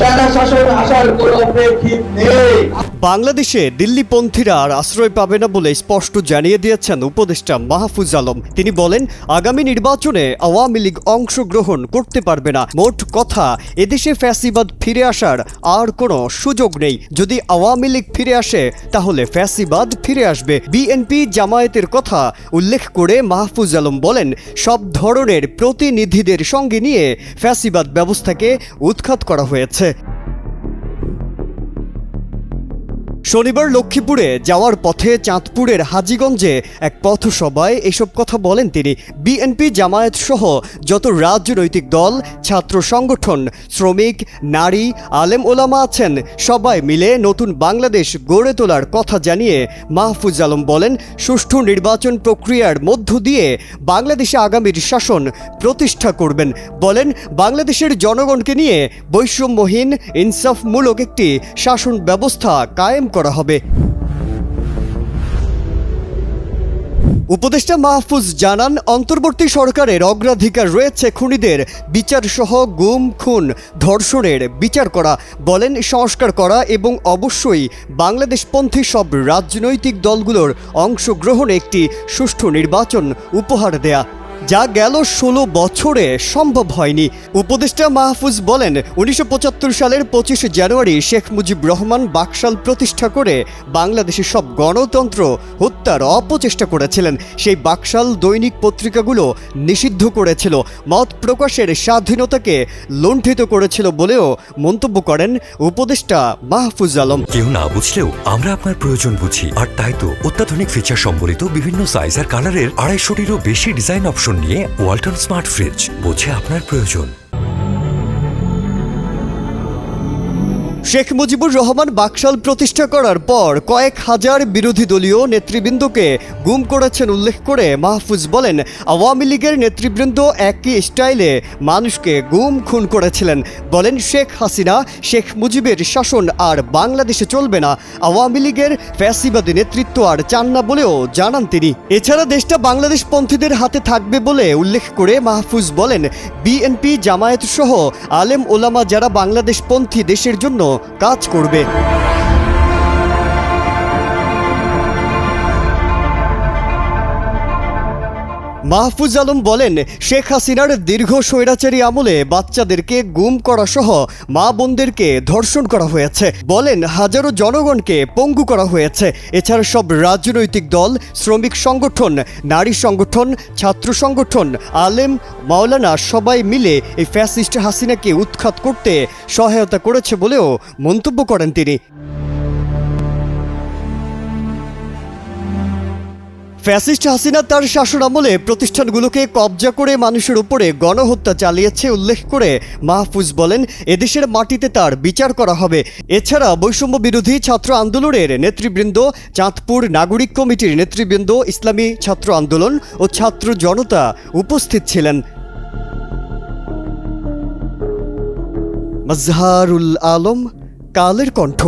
সেনা শাসন আসার কোনো প্রেক্ষিত নেই। বাংলাদেশে দিল্লিপন্থীরা আর আশ্রয় পাবে না বলে স্পষ্ট জানিয়ে দিয়েছেন উপদেষ্টা মাহফুজ আলম। তিনি বলেন, আগামী নির্বাচনে আওয়ামী লীগ অংশগ্রহণ করতে পারবে না। মোট কথা, এদেশে ফ্যাসিবাদ ফিরে আসার আর কোনো সুযোগ নেই। যদি আওয়ামী লীগ ফিরে আসে তাহলে ফ্যাসিবাদ ফিরে আসবে। বিএনপি জামায়াতের কথা উল্লেখ করে মাহফুজ আলম বলেন, সব ধরনের প্রতিনিধিদের সঙ্গে নিয়ে ফ্যাসিবাদ ব্যবস্থাকে উৎখাত করা হয়েছে। শনিবার লক্ষ্মীপুরে যাওয়ার পথে চাঁদপুরের হাজীগঞ্জে এক পথসভায় এসব কথা বলেন তিনি। বিএনপি জামায়াত সহ যত রাজনৈতিক দল, ছাত্র সংগঠন, শ্রমিক, নারী, আলেম ওলামা আছেন, সবাই মিলে নতুন বাংলাদেশ গড়ে তোলার কথা জানিয়ে মাহফুজ আলম বলেন, সুষ্ঠু নির্বাচন প্রক্রিয়ার মধ্য দিয়ে বাংলাদেশে আগামীর শাসন প্রতিষ্ঠা করবেন। বলেন, বাংলাদেশের জনগণকে নিয়ে বৈষম্যহীন ইনসাফমূলক একটি শাসন ব্যবস্থা কায়েম করা হবে। উপদেষ্টা মাহফুজ জানান, অন্তর্বর্তী সরকারের অগ্রাধিকার রয়েছে খুনিদের বিচার সহ গুম, খুন, ধর্ষণের বিচার করা। বলেন, সংস্কার করা এবং অবশ্যই বাংলাদেশপন্থী সব রাজনৈতিক দলগুলোর অংশগ্রহণে একটি সুষ্ঠু নির্বাচন উপহার দেয়া, যা গেল 16 বছরে সম্ভব হয়নি। উপদেষ্টা মাহফুজ বলেন, 1975 সালের 25 জানুয়ারি শেখ মুজিব রহমান বাকশাল প্রতিষ্ঠা করে বাংলাদেশের সব গণতন্ত্র হত্যার অপচেষ্টা করেছিলেন। সেই বাকশাল দৈনিক পত্রিকাগুলো নিষিদ্ধ করেছিল, মত প্রকাশের স্বাধীনতাকে লুণ্ঠিত করেছিল বলেও মন্তব্য করেন উপদেষ্টা মাহফুজ আলম। কেউ না বুঝলেও আমরা আপনার প্রয়োজন বুঝি, আর তাই তো অত্যাধুনিক ফিচার সম্বলিত বিভিন্ন সাইজ আর কালারের 250-টিরও বেশি ডিজাইন অপশন নিয়ে ওয়ালটন স্মার্ট ফ্রিজ বোঝে আপনার প্রয়োজন। শেখ মুজিবুর রহমান বাকশাল প্রতিষ্ঠা করার পর কয়েক হাজার বিরোধী দলীয় নেতৃবৃন্দকে গুম করেছেন উল্লেখ করে মাহফুজ বলেন, আওয়ামী লীগের নেতৃবৃন্দ একই স্টাইলে মানুষকে গুম খুন করেছিলেন। বলেন, শেখ হাসিনা, শেখ মুজিবের শাসন আর বাংলাদেশে চলবে না, আওয়ামী লীগের ফ্যাসিবাদী নেতৃত্ব আর চান না বলেও জানান তিনি। এছাড়া দেশটা বাংলাদেশপন্থীদের হাতে থাকবে বলে উল্লেখ করে মাহফুজ বলেন, বিএনপি জামায়াত সহ আলেম ওলামা যারা বাংলাদেশপন্থী দেশের জন্য কাজ করবে। মাহফুজ আলম বলেন, শেখ হাসিনার দীর্ঘ স্বৈরাচারী আমলে বাচ্চাদেরকে গুম করা সহ মা বোনদেরকে ধর্ষণ করা হয়েছে। বলেন, হাজারো জনগণকে পঙ্গু করা হয়েছে। এছাড়া সব রাজনৈতিক দল, শ্রমিক সংগঠন, নারী সংগঠন, ছাত্র সংগঠন, আলেম, মাওলানা সবাই মিলে এই ফ্যাসিস্ট হাসিনাকে উৎখাত করতে সহায়তা করেছে বলেও মন্তব্য করেন তিনি। ফ্যাসিস্ট হাসিনা তার শাসনামলে প্রতিষ্ঠানগুলোকে কবজা করে মানুষের উপরে গণহত্যা চালিয়েছে উল্লেখ করে মাহফুজ বলেন, এদেশের মাটিতে তার বিচার করা হবে। এছাড়া বৈষম্য বিরোধী ছাত্র আন্দোলনের নেতৃবৃন্দ, চাঁদপুর নাগরিক কমিটির নেতৃবৃন্দ, ইসলামী ছাত্র আন্দোলন ও ছাত্র জনতা উপস্থিত ছিলেন। মাজহারুল আলম, কালের কণ্ঠ।